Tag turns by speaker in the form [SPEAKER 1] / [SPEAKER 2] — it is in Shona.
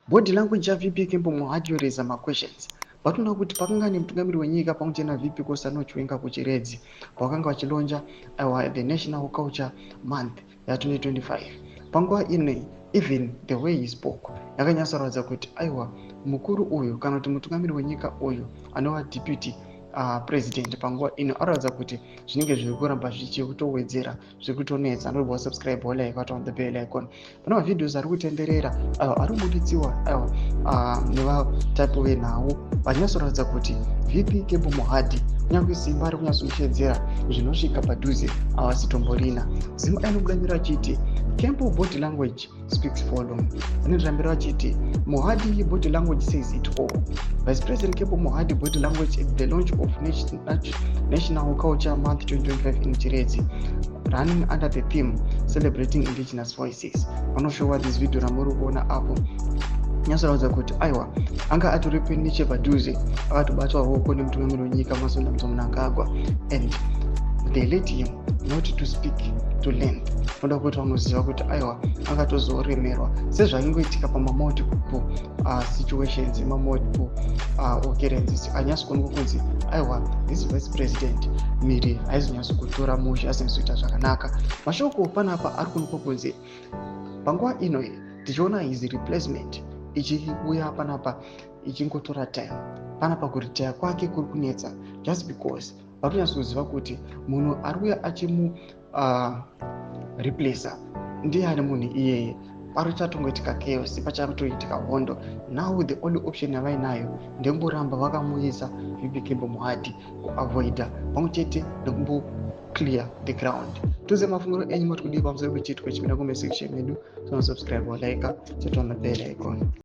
[SPEAKER 1] body language ya VP Kembo Mohadi raise ma questions. Patuna kuti pakanga nemutungamiri wenyika pamutena VP Kosanochwenga kuchiredzi pakanga vachilonja the National Culture Month ya 2025. Panguva ine even the way he spoke yakanyatsoratidza kuti aiwa mukuru uyu kana kuti mutungamiri wenyika uyu anova deputy president panguva ino aratidza kuti zvinenge zviri kuramba zvichitowedzera zviri kutonetsa. Anoda subscribe like button on the bell icon. Pane mavideos ari kutenderera ari kubuditsiwa neva type venhau vanyatsoratidza kuti VP Kembo Mohadi kunyange simba ari kunyatsomushedzera zvinosvika padhuze havasitomborina. Zim anobudanira achiti Kembo body language speaks volume. Anotirambira achiti Mohadi body language says it all. Vice President Kembo Mohadi body language at the launch of National Culture Month 2025 in Chiredzi, running under the theme Celebrating Indigenous Voices. Vanoshowa this video ramuri kuona apo nyatsoratidza kuti aiwa anga atoripo nechepadhuze akatobatwa ruoko nemutungamiri wenyika Masunda Mnangagwa, and they let him not to speak to length. Noda kuti vanoziva kuti aiwa angatozoremerwa sezvaingoitika pamamultiple situations, mamultiple occurrences. Anyatsokuoneka kunzi aiwa this vice president miri haizonyatsokutora musha asingazoita zvakanaka. Mashoko panapa ari kuonekwa kunzi panguva ino tichiona his replacement ichiuya panapa ichingotora time panapa kuritaya kwake kuri kunetsa just because vakunyatsoziva kuti munhu ari uya achimu replacer ndiani munhu iyeye. Parichatongoitika chaos, pachatoitika hondo. Now the only option yavainayo ndengoramba vakamuisa VP Kembo Mohadi kuavoida pamwechete nekumbo clear the ground. Tuze mafunguro enyu moti kudii pamusoro pechitwa chimira comment section yedu. Subscribe, like, turn on the bell icon.